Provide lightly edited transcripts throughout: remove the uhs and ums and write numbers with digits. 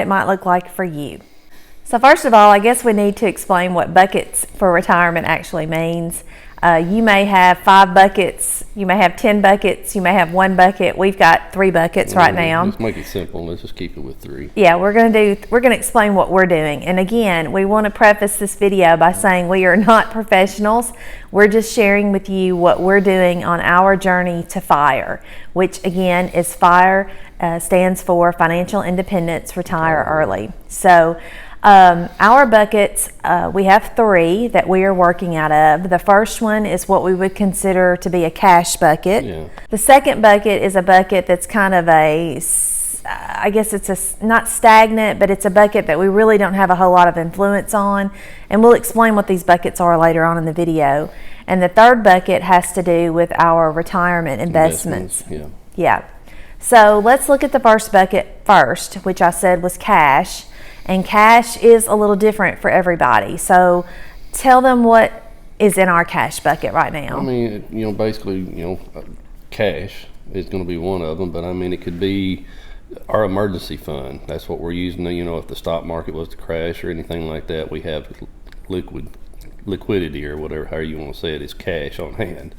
it might look like for you. So first of all, I guess we need to explain what buckets for retirement actually means. You may have 5 buckets, you may have 10 buckets, you may have 1 bucket. We've got 3 buckets right now. Let's make it simple. Let's just keep it with 3. Yeah, we're gonna explain what we're doing. And again, we want to preface this video by saying we are not professionals. We're just sharing with you what we're doing on our journey to FIRE, which again is FIRE stands for Financial Independence, Retire Early. So our buckets, we have 3 that we are working out of. The first one is what we would consider to be a cash bucket. Yeah. The second bucket is a bucket that's kind of I guess it's not stagnant, but it's a bucket that we really don't have a whole lot of influence on. And we'll explain what these buckets are later on in the video. And the third bucket has to do with our retirement investments. Yeah. So let's look at the first bucket first, which I said was cash. And cash is a little different for everybody. So tell them what is in our cash bucket right now. I mean, basically, cash is going to be one of them, but I mean, it could be our emergency fund. That's what we're using. If the stock market was to crash or anything like that, we have liquidity or whatever, however you want to say it, is cash on hand.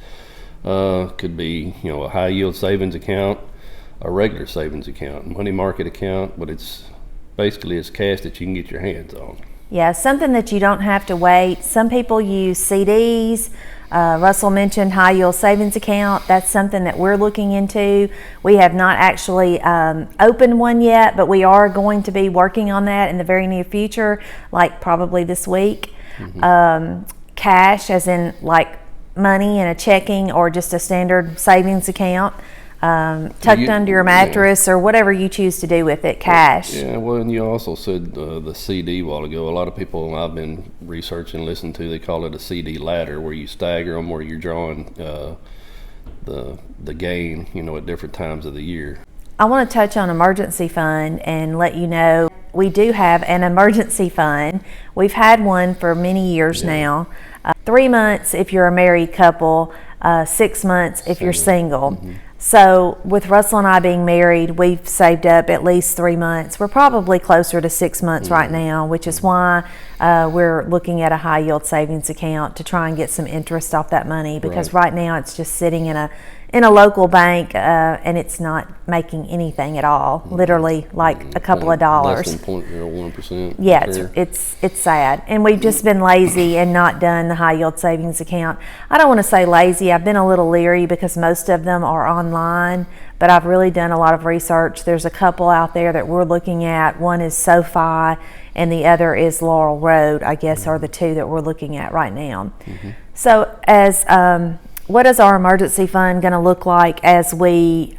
Could be, a high yield savings account, a regular savings account, money market account, but it's cash that you can get your hands on. Yeah, something that you don't have to wait. Some people use CDs. Russell mentioned high yield savings account. That's something that we're looking into. We have not actually opened one yet, but we are going to be working on that in the very near future, like probably this week. Mm-hmm. Cash, as in like money in a checking or just a standard savings account. Tucked under your mattress or whatever you choose to do with it, cash. Yeah, well, and you also said the CD a while ago. A lot of people I've been researching, listening to, they call it a CD ladder, where you stagger them, where you're drawing the gain, at different times of the year. I want to touch on emergency fund and let you know we do have an emergency fund. We've had one for many years now. 3 months if you're a married couple, 6 months if you're single. Mm-hmm. So with Russell and I being married, we've saved up at least 3 months. We're probably closer to 6 months right now, which is why we're looking at a high yield savings account to try and get some interest off that money, because right now it's just sitting in a local bank and it's not making anything at all, literally like a couple of dollars. Less than 0.01%. Yeah, it's sad. And we've just been lazy and not done the high yield savings account. I don't want to say lazy. I've been a little leery because most of them are online, but I've really done a lot of research. There's a couple out there that we're looking at. One is SoFi and the other is Laurel Road, I guess, are the 2 that we're looking at right now. Mm-hmm. So as what is our emergency fund going to look like as we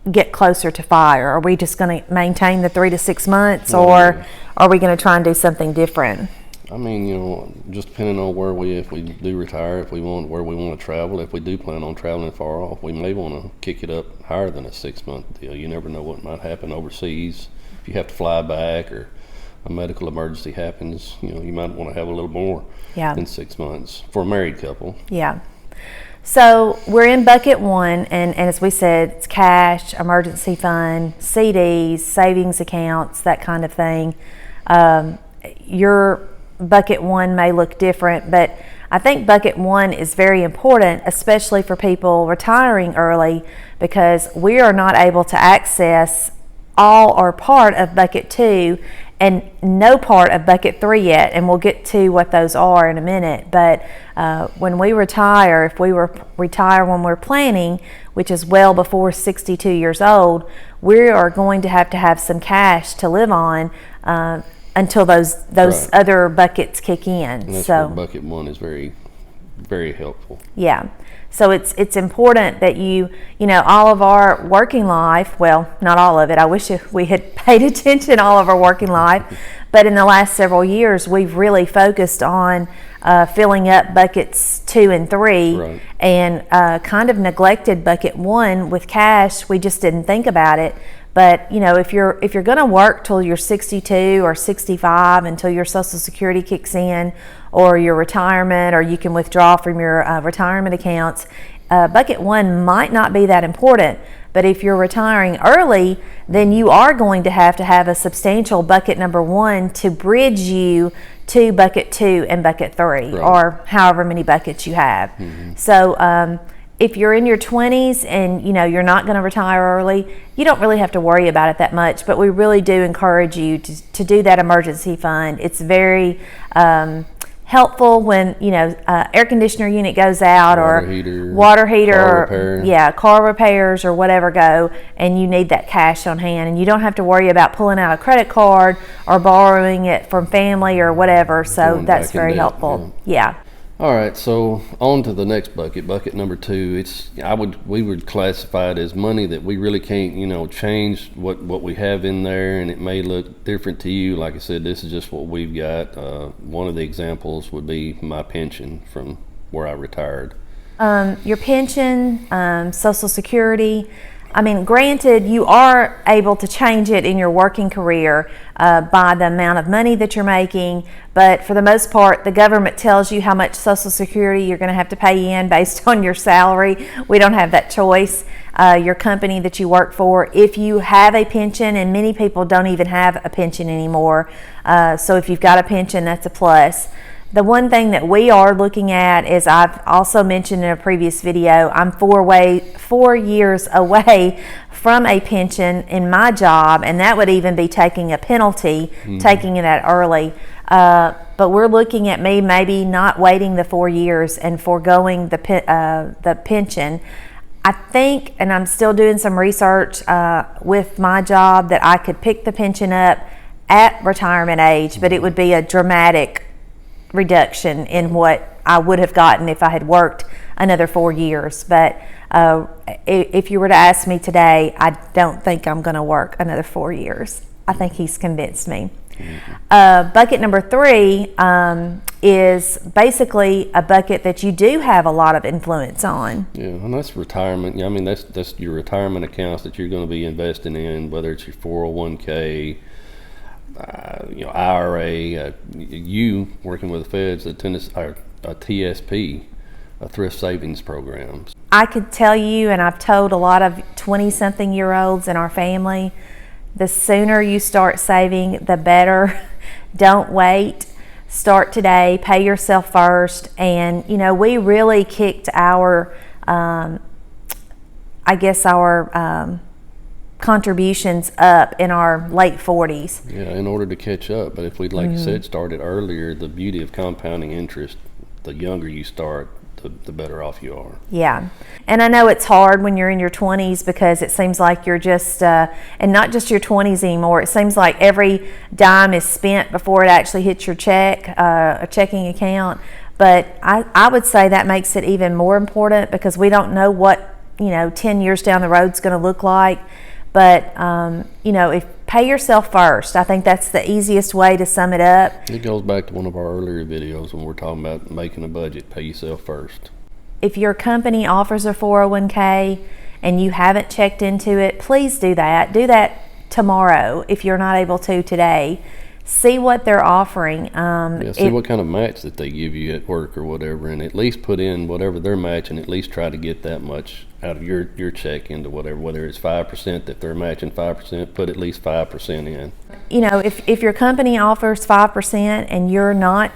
get closer to FIRE? Are we just going to maintain the 3 to 6 months, or are we going to try and do something different? I mean, just depending on if we do retire, where we want to travel, if we do plan on traveling far off, we may want to kick it up higher than a 6-month deal. You never know what might happen overseas. If you have to fly back or a medical emergency happens, you might want to have a little more than 6 months for a married couple. Yeah. So we're in bucket 1, and as we said, it's cash, emergency fund, CDs, savings accounts, that kind of thing. Your bucket 1 may look different, but I think bucket 1 is very important, especially for people retiring early, because we are not able to access all or part of bucket 2 and no part of bucket 3 yet, and we'll get to what those are in a minute. But when we retire, if we retire when we're planning, which is well before 62 years old, we are going to have some cash to live on until those other buckets kick in. And that's where bucket 1 is very, very helpful. Yeah. So it's important that all of our working life, well, not all of it, I wish we had paid attention all of our working life, but in the last several years, we've really focused on filling up buckets 2 and 3 and kind of neglected bucket 1 with cash. We just didn't think about it. But if you're going to work till you're 62 or 65 until your Social Security kicks in, or your retirement, or you can withdraw from your retirement accounts, bucket 1 might not be that important. But if you're retiring early, then you are going to have a substantial bucket number 1 to bridge you to bucket 2 and bucket 3, Right. or however many buckets you have. So if you're in your 20s and you're not going to retire early, you don't really have to worry about it that much. But we really do encourage you to do that emergency fund. It's very helpful when air conditioner unit goes out, Water or heater, water heater, car or repair. car repairs or whatever go, and you need that cash on hand, and you don't have to worry about pulling out a credit card or borrowing it from family or whatever. So Going that's back in very debt, helpful. Yeah. All right, so on to the next bucket, bucket number 2. We would classify it as money that we really can't, change what we have in there, and it may look different to you. Like I said, this is just what we've got. One of the examples would be my pension from where I retired. Your pension, Social Security. I mean, granted, you are able to change it in your working career by the amount of money that you're making, but for the most part, the government tells you how much Social Security you're going to have to pay in based on your salary. We don't have that choice. Your company that you work for, if you have a pension, and many people don't even have a pension anymore, so if you've got a pension, that's a plus. The one thing that we are looking at is, I've also mentioned in a previous video, I'm 4 years away from a pension in my job, and that would even be taking a penalty, taking it out early. But we're looking at me maybe not waiting the 4 years and foregoing the pension. I think, and I'm still doing some research with my job, that I could pick the pension up at retirement age, but it would be a dramatic reduction in what I would have gotten if I had worked another 4 years. But if you were to ask me today, I don't think I'm going to work another 4 years. I think he's convinced me. Bucket number 3 is basically a bucket that you do have a lot of influence on. Yeah, and that's retirement. I mean, that's your retirement accounts that you're going to be investing in, whether it's your 401k, IRA, you working with the feds, a TSP, a thrift savings programs. I could tell you, and I've told a lot of 20-something-year-olds in our family, the sooner you start saving, the better. Don't wait. Start today. Pay yourself first. And, we really kicked our contributions up in our late 40s. Yeah, in order to catch up. But if we'd, like you said, started earlier, the beauty of compounding interest, the younger you start, the better off you are. Yeah. And I know it's hard when you're in your 20s, because it seems like you're just, and not just your 20s anymore, it seems like every dime is spent before it actually hits your a checking account. But I would say that makes it even more important, because we don't know what, 10 years down the road is going to look like. But, if pay yourself first, I think that's the easiest way to sum it up. It goes back to one of our earlier videos when we're talking about making a budget. Pay yourself first. If your company offers a 401k and you haven't checked into it, please do that. Do that tomorrow if you're not able to today. See what they're offering. See what kind of match that they give you at work or whatever, and at least put in whatever they're matching. At least try to get that much out of your check into whether it's 5%, if they're matching 5%, put at least 5% in. If your company offers 5% and you're not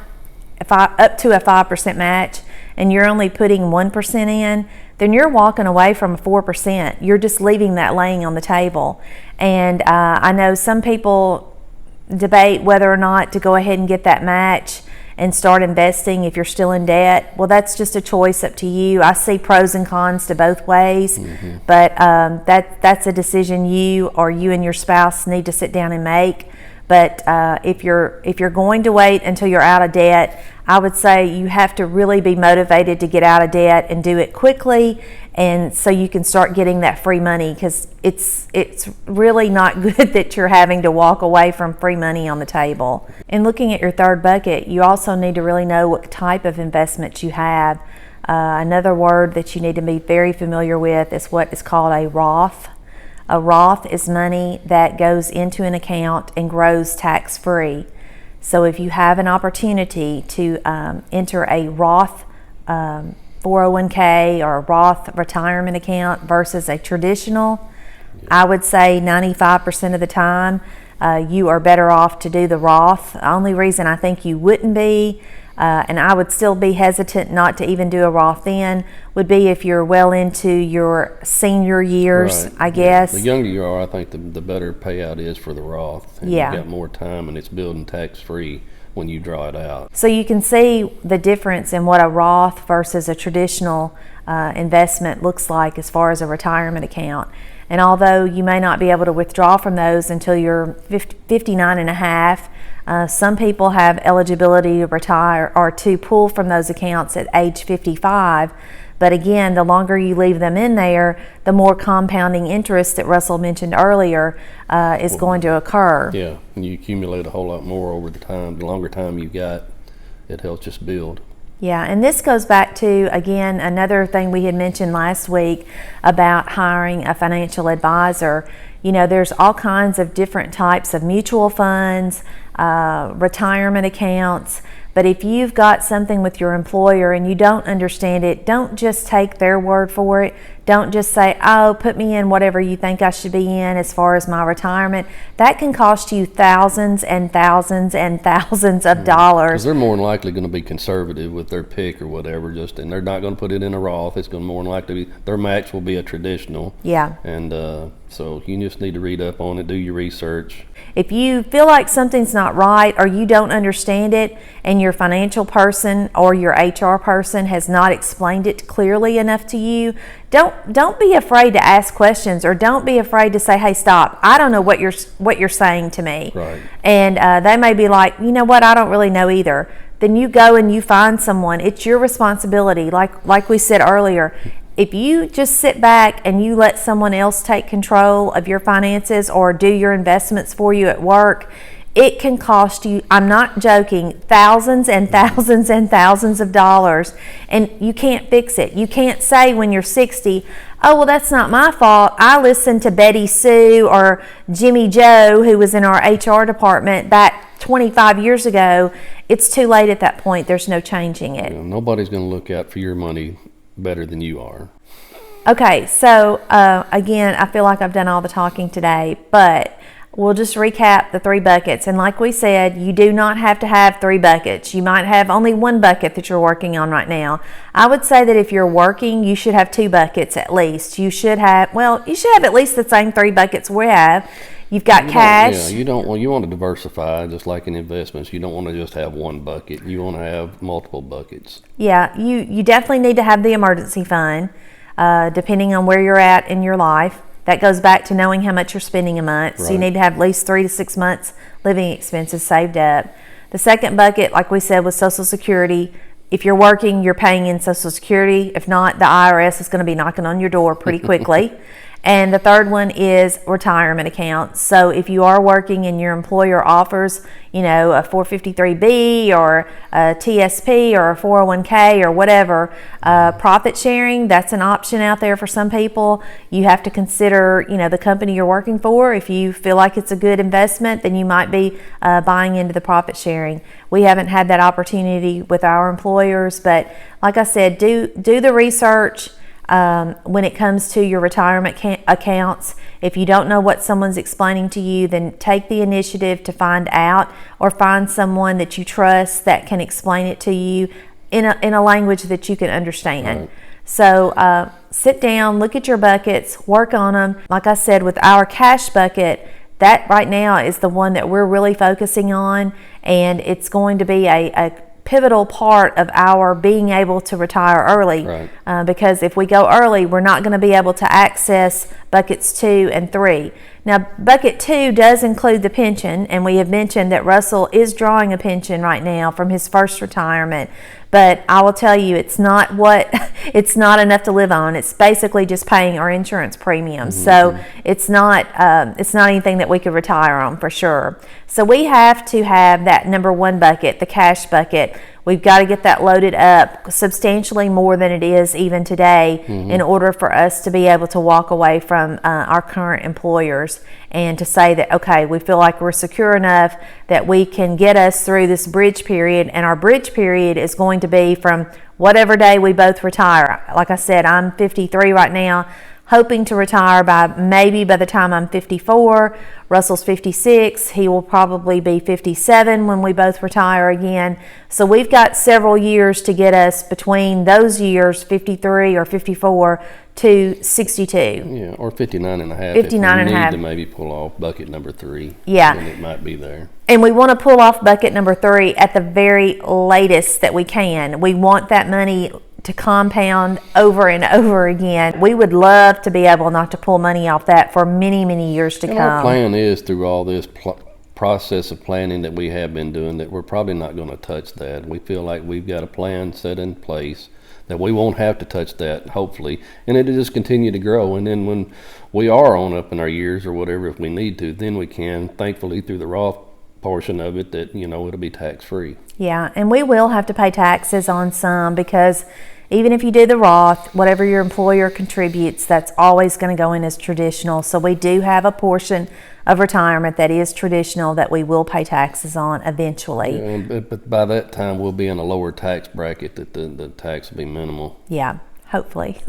up to a 5% match, and you're only putting 1% in, then you're walking away from 4%. You're just leaving that laying on the table. And I know some people debate whether or not to go ahead and get that match and start investing if you're still in debt. Well, that's just a choice up to you. I see pros and cons to both ways, but that's a decision you and your spouse need to sit down and make. But if you're going to wait until you're out of debt, I would say you have to really be motivated to get out of debt and do it quickly, and so you can start getting that free money, because it's really not good that you're having to walk away from free money on the table. And looking at your third bucket, you also need to really know what type of investments you have. Another word that you need to be very familiar with is what is called a Roth. A Roth is money that goes into an account and grows tax-free. So if you have an opportunity to enter a Roth 401k or a Roth retirement account versus a traditional, I would say 95% of the time you are better off to do the Roth. The only reason I think you wouldn't be, and I would still be hesitant not to even do a Roth then, would be if you're well into your senior years, Right. I guess. The younger you are, I think the better payout is for the Roth. And Yeah. You've got more time, and it's building tax-free when you draw it out. So you can see the difference in what a Roth versus a traditional investment looks like as far as a retirement account. And although you may not be able to withdraw from those until you're 59 and a half, some people have eligibility to retire or to pull from those accounts at age 55. But again, the longer you leave them in there, the more compounding interest that Russell mentioned earlier is going to occur. Yeah, and you accumulate a whole lot more over the time. The longer time you've got, it helps just build. Yeah, and this goes back to, again, another thing we had mentioned last week about hiring a financial advisor. You know, there's all kinds of different types of mutual funds, retirement accounts. But if you've got something with your employer and you don't understand it, don't just take their word for it. Don't just say, oh, put me in whatever you think I should be in as far as my retirement. That can cost you thousands and thousands and thousands of Because dollars. they're more than likely going to be conservative with their pick or whatever, and they're not going to put it in a Roth. It's going to more than likely be, their match will be a traditional. Yeah. And so you just need to read up on it, do your research. If you feel like something's not right or you don't understand it and your financial person or your HR person has not explained it clearly enough to you, don't be afraid to ask questions, or don't be afraid to say, hey, stop, I don't know what you're saying to me. Right. And they may be like, you know what, I don't really know either. Then you go and you find someone. It's your responsibility. Like we said earlier, if you just sit back and you let someone else take control of your finances or do your investments for you at work, it can cost you, I'm not joking, thousands and thousands and thousands of dollars, and you can't fix it. You can't say when you're 60, oh, well, that's not my fault. I listened to Betty Sue or Jimmy Joe, who was in our HR department back 25 years ago. It's too late at that point. There's no changing it. You know, nobody's going to look out for your money better than you are. Okay, so again, I feel like I've done all the talking today, but we'll just recap the 3 buckets. And like we said, you do not have to have 3 buckets. You might have only 1 bucket that you're working on right now. I would say that if you're working, you should have 2 buckets at least. You should have at least the same 3 buckets we have. You've got cash. You want to diversify, just like in investments. You don't want to just have 1 bucket. You want to have multiple buckets. Yeah, you definitely need to have the emergency fund, depending on where you're at in your life. That goes back to knowing how much you're spending a month. So you need to have at least 3 to 6 months living expenses saved up. The second bucket, like we said, was Social Security. If you're working, you're paying in Social Security. If not, the IRS is going to be knocking on your door pretty quickly. And the third one is retirement accounts. So if you are working and your employer offers, a 453B or a TSP or a 401k or whatever, profit sharing, that's an option out there for some people. You have to consider, the company you're working for. If you feel like it's a good investment, then you might be buying into the profit sharing. We haven't had that opportunity with our employers, but like I said, do the research. When it comes to your retirement accounts, if you don't know what someone's explaining to you, then take the initiative to find out, or find someone that you trust that can explain it to you in a language that you can understand. Right. So sit down, look at your buckets, work on them. Like I said, with our cash bucket, that right now is the one that we're really focusing on, and it's going to be a pivotal part of our being able to retire early. Right. Because if we go early, we're not going to be able to access buckets 2 and 3. Now, bucket 2 does include the pension, and we have mentioned that Russell is drawing a pension right now from his first retirement. But I will tell you, it's not enough to live on. It's basically just paying our insurance premiums. So it's not anything that we could retire on for sure. So we have to have that number 1 bucket, the cash bucket. We've got to get that loaded up substantially more than it is even today in order for us to be able to walk away from our current employers and to say that, okay, we feel like we're secure enough that we can get us through this bridge period, and our bridge period is going to be from whatever day we both retire. Like I said, I'm 53 right now, hoping to retire by the time I'm 54. Russell's 56. He will probably be 57 when we both retire again. So we've got several years to get us between those years, 53 or 54 to 62. Yeah, or 59 and a half. 59 and a half. If we need to maybe pull off bucket number 3. Yeah. Then it might be there. And we want to pull off bucket number 3 at the very latest that we can. We want that money to compound over and over again. We would love to be able not to pull money off that for many, many years to And come. our plan is, through all this process of planning that we have been doing, that we're probably not going to touch that. We feel like we've got a plan set in place that we won't have to touch that, hopefully, and it'll just continue to grow. And then when we are on up in our years or whatever, if we need to, then we can, thankfully, through the Roth portion of it, that, you know, it'll be tax-free. Yeah, and we will have to pay taxes on some, because even if you do the Roth, whatever your employer contributes, that's always going to go in as traditional. So we do have a portion of retirement that is traditional that we will pay taxes on eventually. Yeah, but by that time, we'll be in a lower tax bracket that the tax will be minimal. Yeah, hopefully.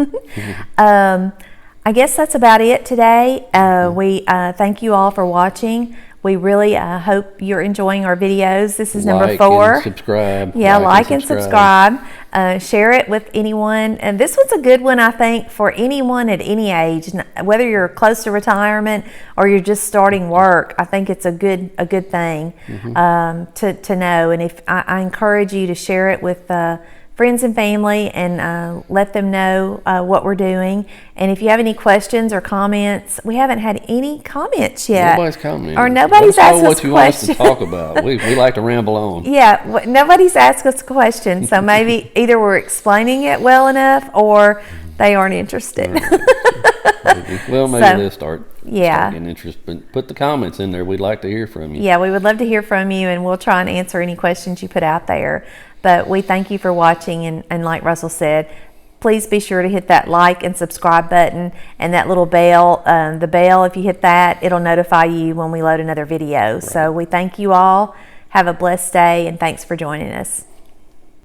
I guess that's about it today. We thank you all for watching. We really hope you're enjoying our videos. This is number 4. And subscribe. Yeah, like and subscribe. Share it with anyone. And this was a good one, I think, for anyone at any age, whether you're close to retirement or you're just starting work. I think it's a good thing to know. And if I encourage you to share it with friends and family, and let them know what we're doing. And if you have any questions or comments, we haven't had any comments yet. Nobody's commenting. Or nobody's asked us what you want us to talk about. We like to ramble on. Yeah, nobody's asked us a question. So maybe either we're explaining it well enough or they aren't interested. Well, maybe they'll start getting interest. But put the comments in there. We'd like to hear from you. Yeah, we would love to hear from you, and we'll try and answer any questions you put out there. But we thank you for watching, and like Russell said, please be sure to hit that like and subscribe button and that little bell. The bell, if you hit that, it'll notify you when we load another video. Right. So we thank you all. Have a blessed day, and thanks for joining us.